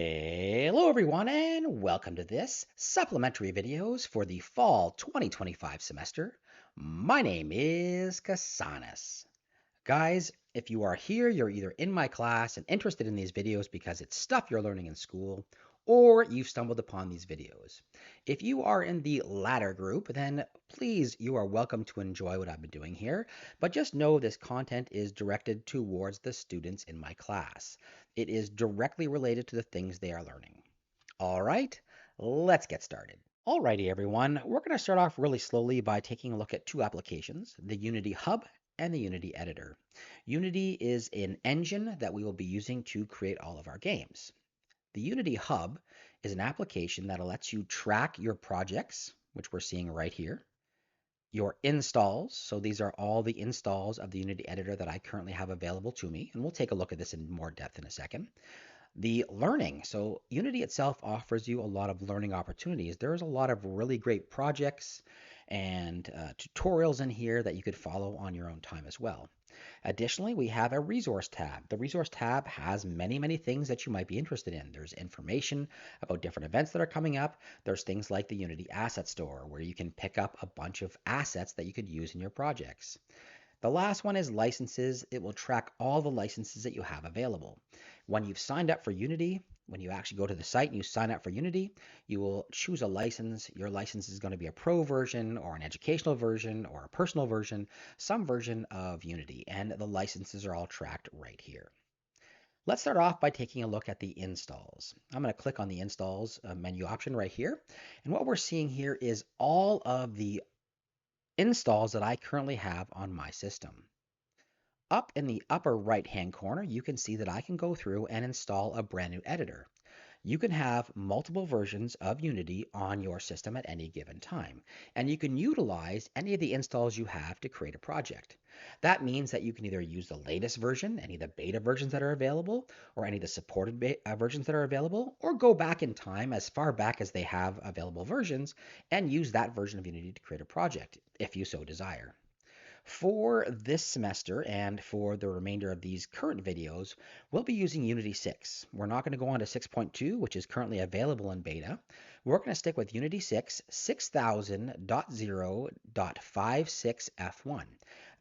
Hello everyone and welcome to this supplementary videos for the fall 2025 semester. My name is Kasanas. Guys, if you are here, you're either in my class and interested in these videos because it's stuff you're learning in school, or you've stumbled upon these videos. If you are in the latter group, then please, you are welcome to enjoy what I've been doing here, but just know this content is directed towards the students in my class. It is directly related to the things they are learning. All right, let's get started. Alrighty, everyone, we're going to start off really slowly by taking a look at two applications, the Unity Hub and the Unity Editor. Unity is an engine that we will be using to create all of our games. The Unity Hub is an application that lets you track your projects, which we're seeing right here, your installs. So these are all the installs of the Unity Editor that I currently have available to me, and we'll take a look at this in more depth in a second. The learning. So Unity itself offers you a lot of learning opportunities. There's a lot of really great projects and tutorials in here that you could follow on your own time as well. Additionally, we have a resource tab. The resource tab has many things that you might be interested in. There's information about different events that are coming up. There's things like the Unity Asset Store, where you can pick up a bunch of assets that you could use in your projects. The last one is licenses. It will track all the licenses that you have available. When you've signed up for Unity, when you actually go to the site and you sign up for Unity, you will choose a license. Your license is going to be a pro version or an educational version or a personal version, some version of Unity, and the licenses are all tracked right here. Let's start off by taking a look at the installs. I'm going to click on the installs menu option right here. And what we're seeing here is all of the installs that I currently have on my system. Up in the upper right-hand corner, you can see that I can go through and install a brand new editor. You can have multiple versions of Unity on your system at any given time, and you can utilize any of the installs you have to create a project. That means that you can either use the latest version, any of the beta versions that are available, or any of the supported versions that are available, or go back in time as far back as they have available versions and use that version of Unity to create a project, if you so desire. For this semester and for the remainder of these current videos, we'll be using Unity 6. We're not going to go on to 6.2, which is currently available in beta. We're going to stick with Unity 6, 6000.0.56F1.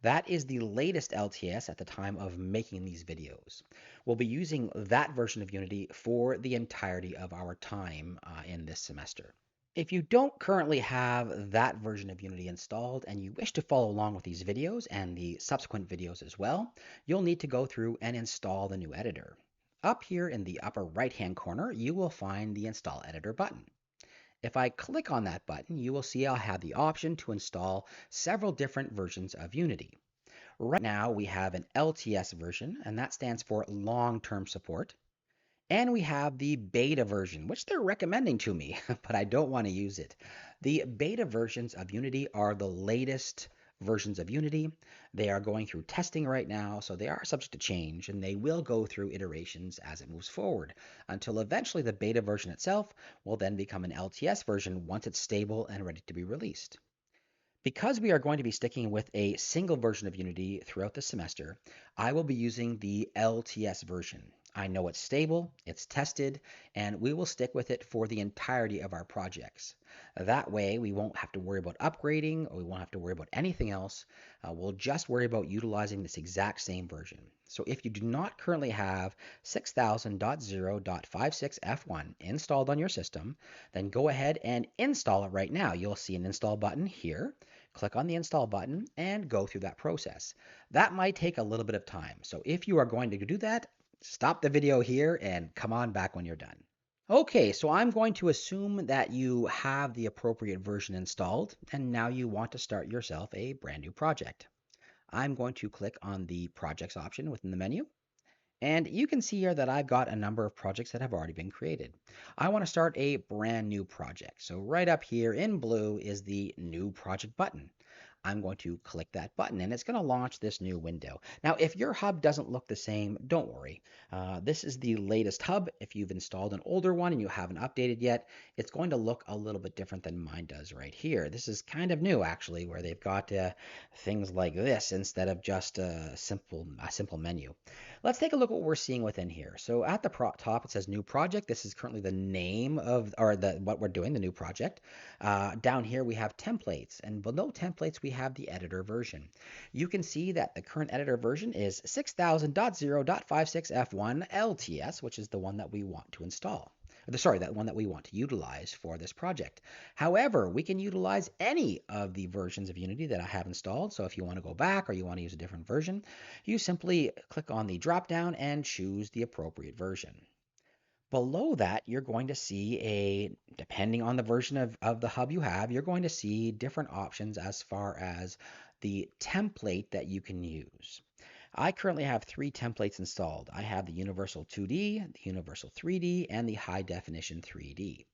That is the latest LTS at the time of making these videos. We'll be using that version of Unity for the entirety of our time in this semester. If you don't currently have that version of Unity installed and you wish to follow along with these videos and the subsequent videos as well, you'll need to go through and install the new editor. Up here in the upper right-hand corner, you will find the Install Editor button. If I click on that button, you will see I'll have the option to install several different versions of Unity. Right now, we have an LTS version, and that stands for long-term support. And we have the beta version, which they're recommending to me, but I don't want to use it. The beta versions of Unity are the latest versions of Unity. They are going through testing right now, so they are subject to change, and they will go through iterations as it moves forward, until eventually the beta version itself will then become an LTS version once it's stable and ready to be released. Because we are going to be sticking with a single version of Unity throughout the semester, I will be using the LTS version. I know it's stable, it's tested, and we will stick with it for the entirety of our projects. That way, we won't have to worry about upgrading, or we won't have to worry about anything else. We'll just worry about utilizing this exact same version. So if you do not currently have 6000.0.56F1 installed on your system, then go ahead and install it right now. You'll see an install button here. Click on the install button and go through that process. That might take a little bit of time. So if you are going to do that, stop the video here and come on back when you're done. Okay, so I'm going to assume that you have the appropriate version installed and now you want to start yourself a brand new project. I'm going to click on the projects option within the menu. And you can see here that I've got a number of projects that have already been created. I want to start a brand new project. So right up here in blue is the new project button. I'm going to click that button and it's going to launch this new window. Now, if your hub doesn't look the same, don't worry. This is the latest hub. If you've installed an older one and you haven't updated yet, it's going to look a little bit different than mine does right here. This is kind of new actually, where they've got things like this instead of just a simple menu. Let's take a look at what we're seeing within here. So at the top, it says new project. This is currently the name of, or what we're doing, the new project. Down here, we have templates, and below templates, we have the editor version. You can see that the current editor version is 6000.0.56F1 LTS, which is the one that we want to install. Sorry, that one that we want to utilize for this project. However, we can utilize any of the versions of Unity that I have installed. So if you want to go back or you want to use a different version, you simply click on the drop down and choose the appropriate version. Below that, you're going to see depending on the version of the hub you have, you're going to see different options as far as the template that you can use. I currently have 3 templates installed. I have the Universal 2D, the Universal 3D, and the High Definition 3D.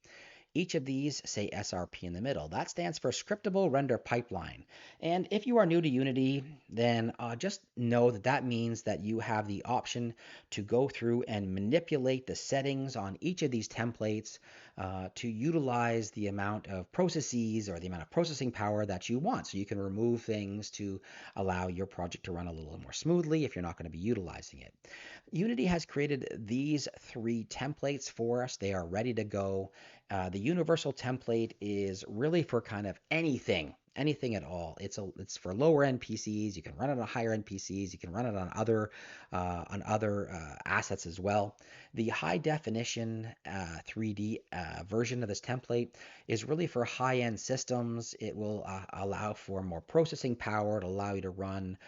Each of these say SRP in the middle. That stands for Scriptable Render Pipeline. And if you are new to Unity, then just know that that means that you have the option to go through and manipulate the settings on each of these templates to utilize the amount of processes or the amount of processing power that you want. So you can remove things to allow your project to run a little more smoothly if you're not going to be utilizing it. Unity has created these 3 templates for us. They are ready to go. The universal template is really for kind of anything at all. It's for lower end PCs. You can run it on higher end PCs. You can run it on other assets as well. The high definition 3D version of this template is really for high end systems. It will allow for more processing power. It'll allow you to run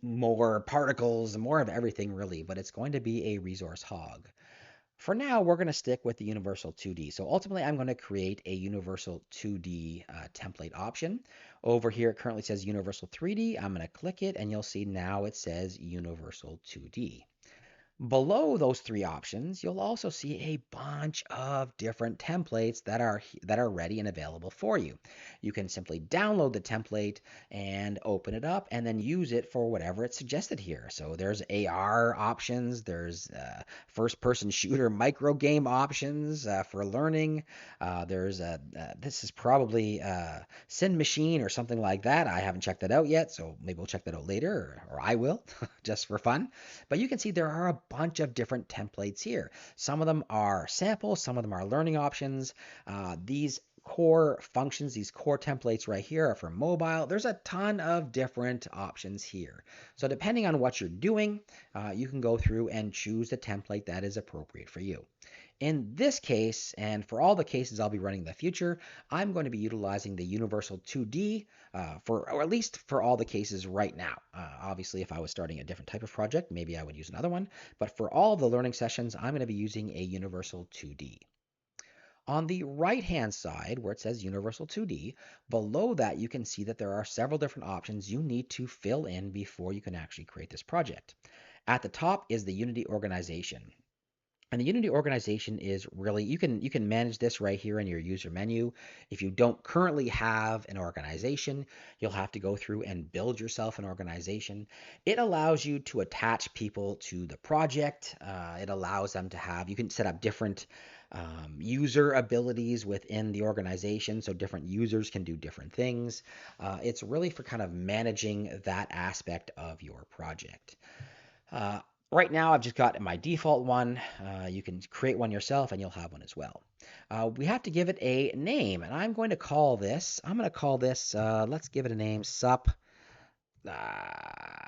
more particles and more of everything really, but it's going to be a resource hog. For now, we're going to stick with the Universal 2D. So ultimately, I'm going to create a Universal 2D template option. Over here, it currently says Universal 3D. I'm going to click it, and you'll see now it says Universal 2D. Below those 3 options, you'll also see a bunch of different templates that are ready and available for you. You can simply download the template and open it up and then use it for whatever it's suggested here. So there's AR options, there's first-person shooter micro game options for learning. This is probably Sin Machine or something like that. I haven't checked that out yet, so maybe we'll check that out later, or I will, just for fun. But you can see there are a bunch of different templates here. Some of them are samples, some of them are learning options. These core functions, these core templates right here are for mobile. There's a ton of different options here. So depending on what you're doing, you can go through and choose the template that is appropriate for you. In this case, and for all the cases I'll be running in the future, I'm going to be utilizing the Universal 2D or at least for all the cases right now. Obviously, if I was starting a different type of project, maybe I would use another one. But for all the learning sessions, I'm going to be using a Universal 2D. On the right-hand side, where it says Universal 2D, below that you can see that there are several different options you need to fill in before you can actually create this project. At the top is the Unity organization. And the Unity organization is really, you can manage this right here in your user menu. If you don't currently have an organization, you'll have to go through and build yourself an organization. It allows you to attach people to the project. It allows them to have, you can set up different user abilities within the organization so different users can do different things. It's really for kind of managing that aspect of your project. Uh, Right now, I've just got my default one. You can create one yourself and you'll have one as well. We have to give it a name, and I'm going to call this, let's give it a name,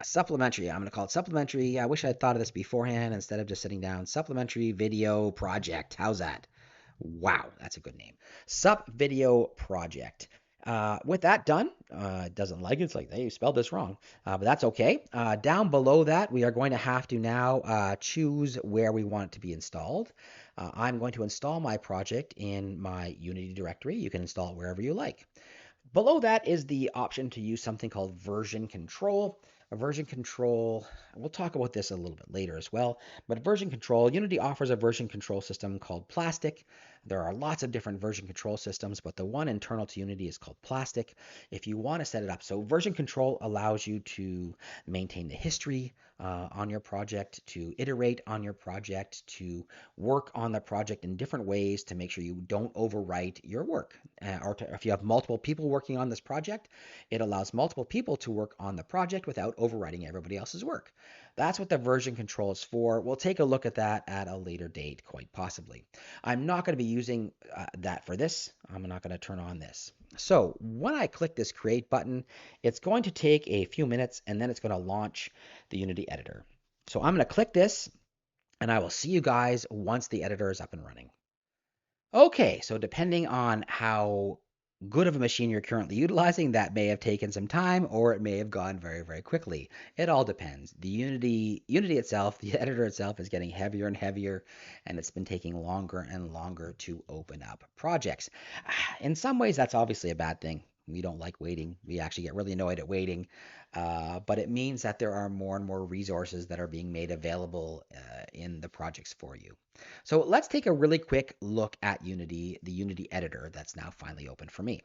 Supplementary. I'm going to call it Supplementary. I wish I had thought of this beforehand instead of just sitting down. Supplementary Video Project. How's that? Wow, that's a good name. Sup Video Project. With that done, it doesn't like it. It's like, hey, you spelled this wrong, but that's okay. Down below that, we are going to have to now choose where we want it to be installed. I'm going to install my project in my Unity directory. You can install it wherever you like. Below that is the option to use something called version control. A version control, we'll talk about this a little bit later as well, but version control, Unity offers a version control system called Plastic. There are lots of different version control systems, but the one internal to Unity is called Plastic. If you want to set it up, so version control allows you to maintain the history on your project, to iterate on your project, to work on the project in different ways to make sure you don't overwrite your work. If you have multiple people working on this project, it allows multiple people to work on the project without overwriting everybody else's work. That's what the version control is for. We'll take a look at that at a later date, quite possibly. I'm not going to be using that for this. I'm not going to turn on this. So when I click this create button, it's going to take a few minutes and then it's going to launch the Unity editor. So I'm going to click this and I will see you guys once the editor is up and running. Okay, so depending on how good of a machine you're currently utilizing, that may have taken some time or it may have gone very, very quickly. It all depends. The Unity itself, the editor itself is getting heavier and heavier, and it's been taking longer and longer to open up projects. In some ways, that's obviously a bad thing. We don't like waiting. We actually get really annoyed at waiting. But it means that there are more and more resources that are being made available in the projects for you. So let's take a really quick look at Unity, the Unity editor that's now finally open for me.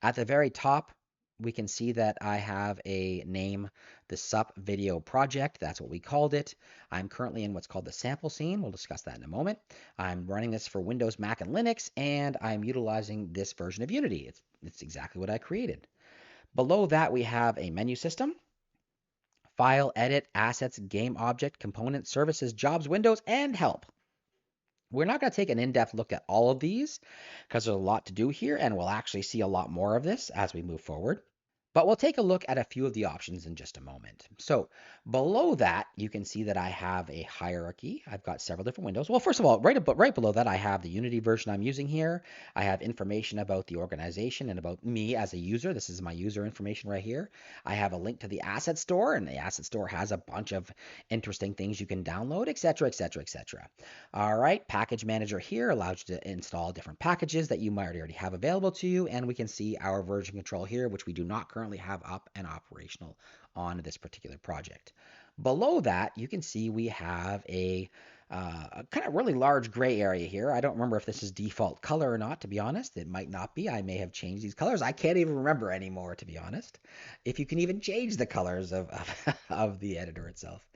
At the very top, we can see that I have a name, the Sup Video Project. That's what we called it. I'm currently in what's called the sample scene. We'll discuss that in a moment. I'm running this for Windows, Mac, and Linux, and I'm utilizing this version of Unity. It's exactly what I created. Below that, we have a menu system, file, edit, assets, game object, component, services, jobs, windows, and help. We're not going to take an in-depth look at all of these because there's a lot to do here, and we'll actually see a lot more of this as we move forward. But we'll take a look at a few of the options in just a moment. So below that, you can see that I have a hierarchy. I've got several different windows. Well, first of all, right below that, I have the Unity version I'm using here. I have information about the organization and about me as a user. This is my user information right here. I have a link to the asset store, and the asset store has a bunch of interesting things you can download, etc., etc., etc. All right, package manager here allows you to install different packages that you might already have available to you, and we can see our version control here, which we do not currently have up and operational on this particular project. Below that, you can see we have a kind of really large gray area here. I don't remember if this is default color or not, to be honest. It might not be. I may have changed these colors. I can't even remember anymore, to be honest, if you can even change the colors of the editor itself.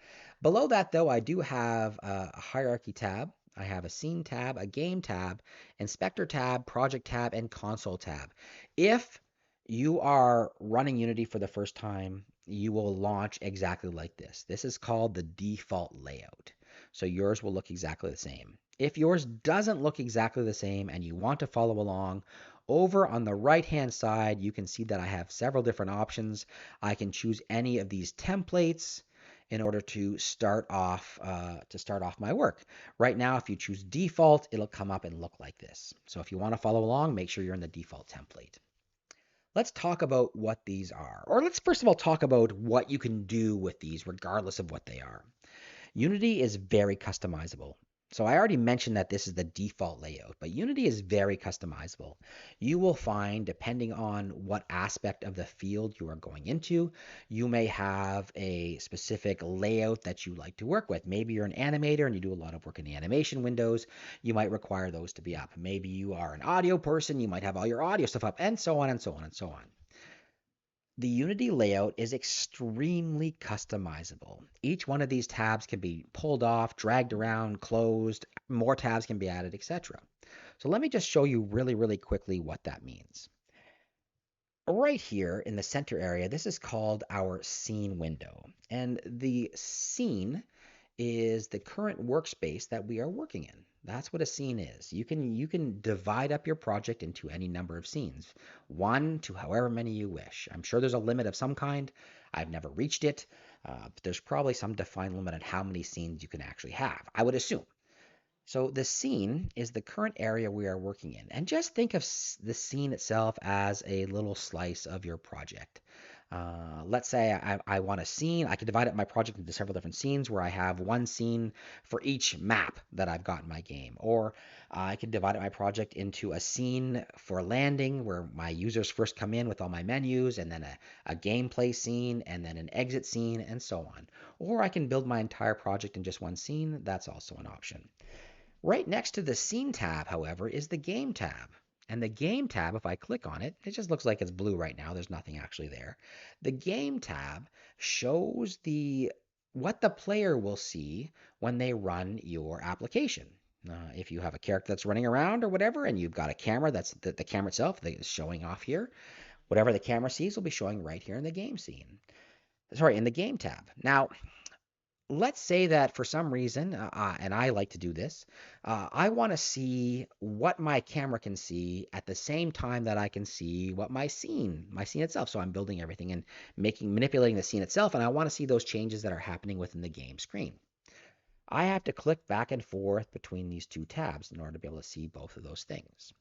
Below that, though, I do have a hierarchy tab. I have a scene tab, a game tab, inspector tab, project tab, and console tab. If you are running Unity for the first time, you will launch exactly like this. This is called the default layout. So yours will look exactly the same. If yours doesn't look exactly the same and you want to follow along, over on the right-hand side, you can see that I have several different options. I can choose any of these templates in order to start off my work. Right now, if you choose default, it'll come up and look like this. So if you want to follow along, make sure you're in the default template. Let's talk about what these are. Or let's first of all talk about what you can do with these regardless of what they are. Unity is very customizable. So I already mentioned that this is the default layout, but Unity is very customizable. You will find, depending on what aspect of the field you are going into, you may have a specific layout that you like to work with. Maybe you're an animator and you do a lot of work in the animation windows. You might require those to be up. Maybe you are an audio person. You might have all your audio stuff up, and so on and so on and so on. The Unity layout is extremely customizable. Each one of these tabs can be pulled off, dragged around, closed, more tabs can be added, etc. So let me just show you really, really quickly what that means. Right here in the center area, this is called our scene window. And the scene is the current workspace that we are working in. That's what a scene is. You can divide up your project into any number of scenes, one to however many you wish. I'm sure there's a limit of some kind. I've never reached it, but there's probably some defined limit on how many scenes you can actually have, I would assume. So the scene is the current area we are working in. And just think of the scene itself as a little slice of your project. Let's say I want a scene. I could divide up my project into several different scenes where I have one scene for each map that I've got in my game. Or I could divide up my project into a scene for landing where my users first come in with all my menus, and then a gameplay scene, and then an exit scene, and so on. Or I can build my entire project in just one scene. That's also an option. Right next to the Scene tab, however, is the Game tab. And the Game tab, if I click on it, it just looks like it's blue right now. There's nothing actually there. The Game tab shows what the player will see when they run your application. If you have a character that's running around or whatever, and you've got a camera, that's the camera itself that is showing off here, whatever the camera sees will be showing right here in the game scene. Sorry, in the Game tab. Now, let's say that for some reason, and I like to do this, I want to see what my camera can see at the same time that I can see what my scene itself. So I'm building everything and manipulating the scene itself, and I want to see those changes that are happening within the game screen. I have to click back and forth between these two tabs in order to be able to see both of those things.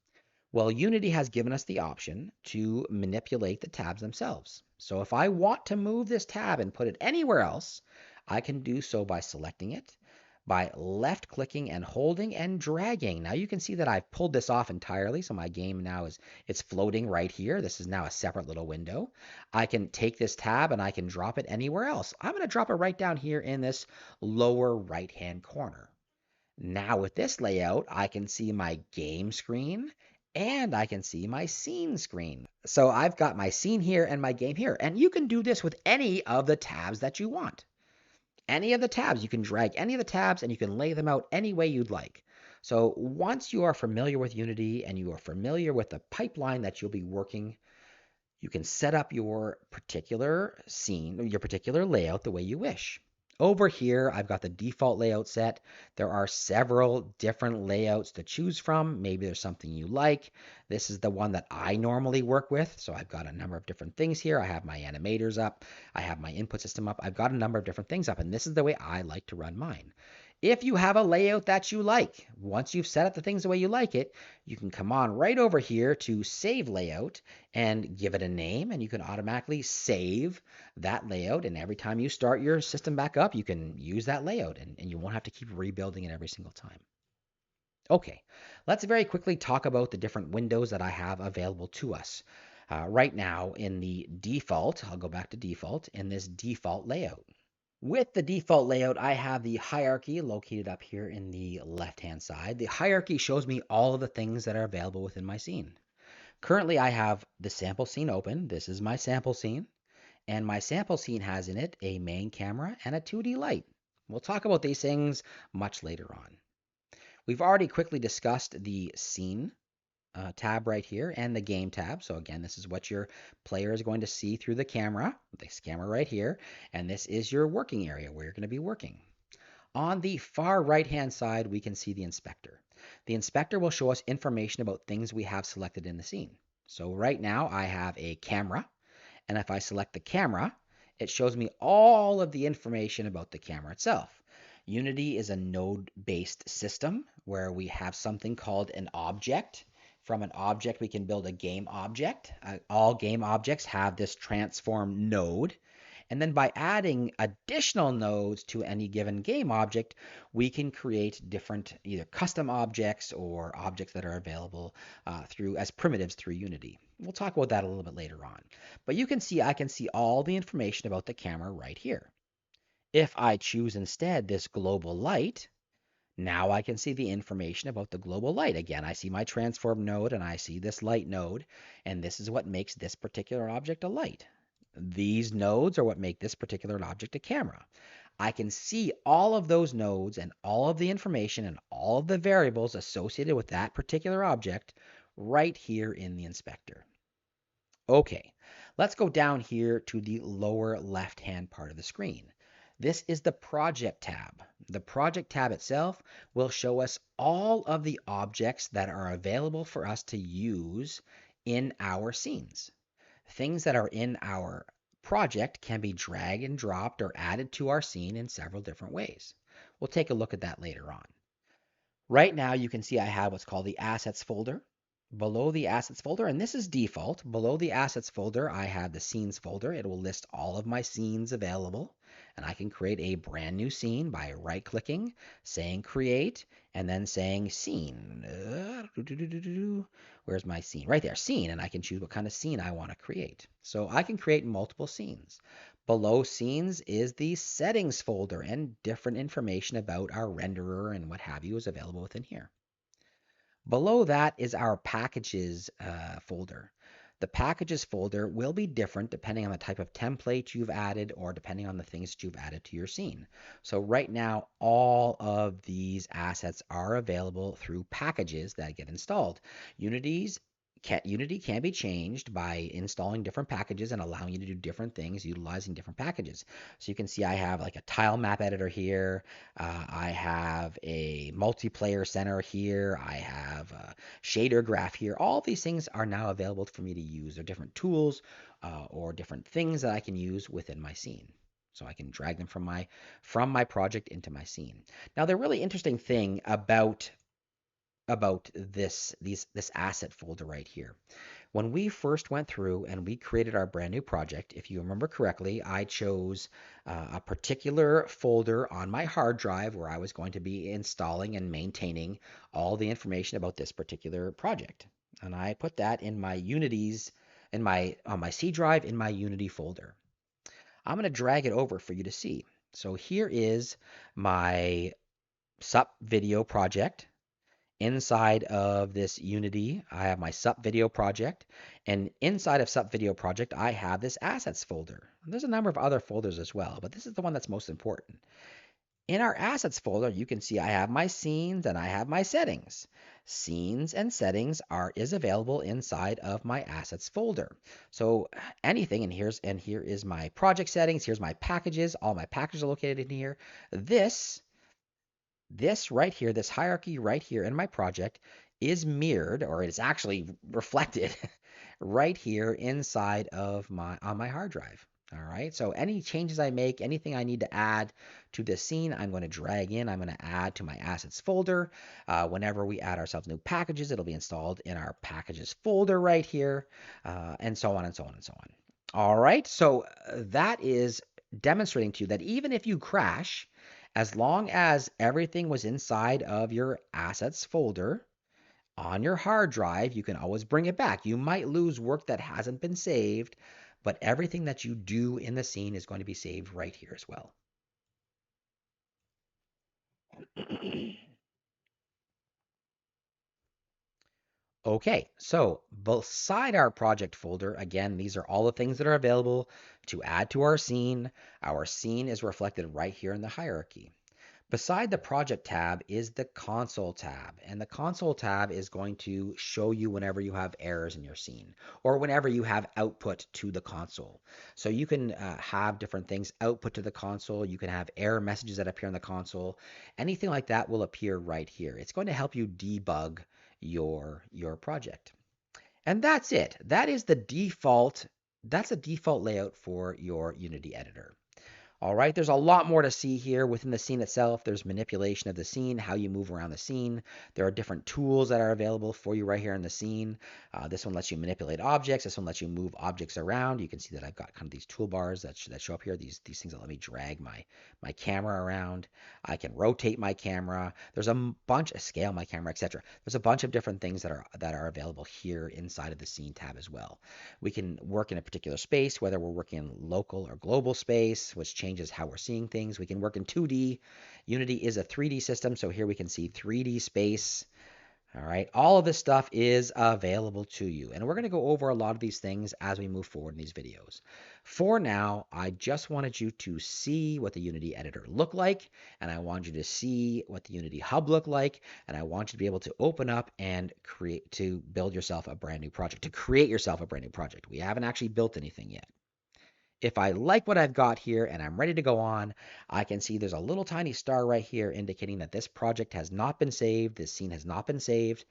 Well, Unity has given us the option to manipulate the tabs themselves. So if I want to move this tab and put it anywhere else, I can do so by selecting it, by left clicking and holding and dragging. Now you can see that I've pulled this off entirely. So my game now it's floating right here. This is now a separate little window. I can take this tab and I can drop it anywhere else. I'm going to drop it right down here in this lower right-hand corner. Now with this layout, I can see my game screen and I can see my scene screen. So I've got my scene here and my game here. And you can do this with any of the tabs that you want. Any of the tabs, you can drag any of the tabs and you can lay them out any way you'd like. So once you are familiar with Unity and you are familiar with the pipeline that you'll be working, you can set up your particular scene, your particular layout the way you wish. Over here, I've got the default layout set. There are several different layouts to choose from. Maybe there's something you like. This is the one that I normally work with. So I've got a number of different things here. I have my animators up. I have my input system up. I've got a number of different things up, and this is the way I like to run mine. If you have a layout that you like, once you've set up the things the way you like it, you can come on right over here to Save Layout and give it a name, and you can automatically save that layout. And every time you start your system back up, you can use that layout, and you won't have to keep rebuilding it every single time. Okay, let's very quickly talk about the different windows that I have available to us. Right now in the default, I'll go back to default, in this default layout. With the default layout, I have the hierarchy located up here in the left-hand side. The hierarchy shows me all of the things that are available within my scene. Currently, I have the sample scene open. This is my sample scene. And my sample scene has in it a main camera and a 2D light. We'll talk about these things much later on. We've already quickly discussed the scene tab right here and the game tab. So again, this is what your player is going to see through the camera, this camera right here, and this is your working area where you're going to be working. On the far right-hand side, we can see the inspector. The inspector will show us information about things we have selected in the scene. So right now I have a camera, and if I select the camera, it shows me all of the information about the camera itself. Unity is a node-based system where we have something called an object. From an object, we can build a game object. All game objects have this transform node. And then by adding additional nodes to any given game object, we can create different either custom objects or objects that are available through as primitives through Unity. We'll talk about that a little bit later on. But you can see I can see all the information about the camera right here. If I choose instead this global light, now I can see the information about the global light. Again, I see my transform node and I see this light node, and this is what makes this particular object a light. These nodes are what make this particular object a camera. I can see all of those nodes and all of the information and all of the variables associated with that particular object right here in the inspector. Okay, let's go down here to the lower left-hand part of the screen. This is the Project tab. The Project tab itself will show us all of the objects that are available for us to use in our scenes. Things that are in our project can be dragged and dropped or added to our scene in several different ways. We'll take a look at that later on. Right now, you can see I have what's called the Assets folder. Below the Assets folder, and this is default, below the Assets folder, I have the Scenes folder. It will list all of my scenes available, and I can create a brand new scene by right-clicking, saying Create, and then saying Scene. Where's my scene? Right there, Scene, and I can choose what kind of scene I want to create. So I can create multiple scenes. Below Scenes is the Settings folder, and different information about our renderer and what have you is available within here. Below that is our Packages folder. The Packages folder will be different depending on the type of template you've added or depending on the things that you've added to your scene. So right now, all of these assets are available through packages that get installed. Unity's Unity can be changed by installing different packages and allowing you to do different things utilizing different packages. So you can see I have like a tile map editor here. I have a multiplayer center here. I have a shader graph here. All these things are now available for me to use. They're different tools or different things that I can use within my scene. So I can drag them from my project into my scene. Now, the really interesting thing about this asset folder right here. When we first went through and we created our brand new project, if you remember correctly, I chose a particular folder on my hard drive where I was going to be installing and maintaining all the information about this particular project. And I put that in my Unity's in my on my C drive in my Unity folder. I'm going to drag it over for you to see. So here is my sup video project. Inside of this Unity, I have my sup video project, and inside of sup video project, I have this assets folder. There's a number of other folders as well, but this is the one that's most important. In our assets folder, you can see I have my scenes and I have my settings. Scenes and settings is available inside of my assets folder. So anything, and here is my project settings, here's my packages, all my packages are located in here. This right here, this hierarchy right here in my project is mirrored, or it's actually reflected right here inside of on my hard drive. All right, so any changes I make, anything I need to add to this scene, I'm going to drag in, I'm going to add to my assets folder. Whenever we add ourselves new packages, it'll be installed in our packages folder right here, and so on and so on and so on. All right, so that is demonstrating to you that even if you crash, as long as everything was inside of your assets folder on your hard drive, you can always bring it back. You might lose work that hasn't been saved, but everything that you do in the scene is going to be saved right here as well. Okay, so beside our project folder, again, these are all the things that are available to add to our scene. Our scene is reflected right here in the hierarchy. Beside the project tab is the console tab, and the console tab is going to show you whenever you have errors in your scene or whenever you have output to the console. So you can have different things output to the console. You can have error messages that appear on the console. Anything like that will appear right here. It's going to help you debug your project. And that's it. That's the default layout for your Unity editor. All right, there's a lot more to see here within the scene itself. There's manipulation of the scene, how you move around the scene. There are different tools that are available for you right here in the scene. This one lets you manipulate objects. This one lets you move objects around. You can see that I've got kind of these toolbars that show up here, these things that let me drag my camera around. I can rotate my camera. There's a bunch of scale my camera, etc. There's a bunch of different things that are available here inside of the scene tab as well. We can work in a particular space, whether we're working in local or global space, which changes how we're seeing things. We can work in 2D. Unity is a 3D system, so here we can see 3D space. All right, all of this stuff is available to you, and we're going to go over a lot of these things as we move forward in these videos. For now, I just wanted you to see what the Unity editor looked like, and I want you to see what the Unity hub looked like, and I want you to be able to open up and build yourself a brand new project, to create yourself a brand new project. We haven't actually built anything yet. If I like what I've got here and I'm ready to go on, I can see there's a little tiny star right here indicating that this project has not been saved, this scene has not been saved.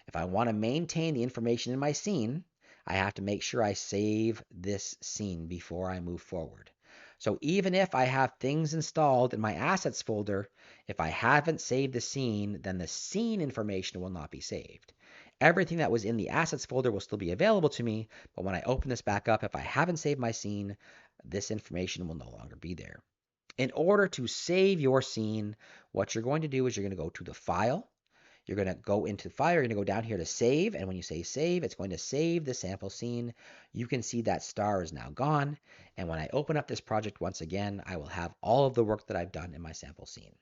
If I want to maintain the information in my scene, I have to make sure I save this scene before I move forward. So even if I have things installed in my assets folder, if I haven't saved the scene, then the scene information will not be saved. Everything that was in the assets folder will still be available to me, but when I open this back up, if I haven't saved my scene, this information will no longer be there. In order to save your scene, what you're going to do is you're going to go to the file. You're going to go into file. You're going to go down here to save. And when you say save, it's going to save the sample scene. You can see that star is now gone. And when I open up this project once again, I will have all of the work that I've done in my sample scene.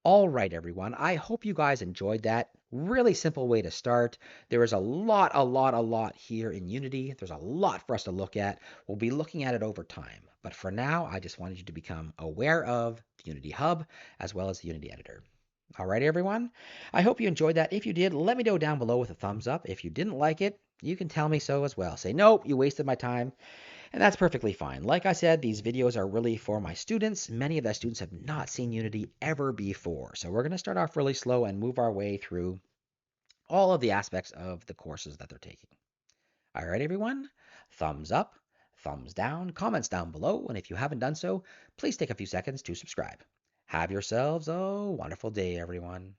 All right, everyone. I hope you guys enjoyed that. Really simple way to start. There is a lot here in Unity. There's a lot for us to look at. We'll be looking at it over time. But for now, I just wanted you to become aware of the Unity Hub as well as the Unity Editor. All right, everyone. I hope you enjoyed that. If you did, let me know down below with a thumbs up. If you didn't like it, you can tell me so as well. Say, nope, you wasted my time. And that's perfectly fine. Like I said, these videos are really for my students. Many of the students have not seen Unity ever before. So we're going to start off really slow and move our way through all of the aspects of the courses that they're taking. All right, everyone. Thumbs up, thumbs down, comments down below. And if you haven't done so, please take a few seconds to subscribe. Have yourselves a wonderful day, everyone.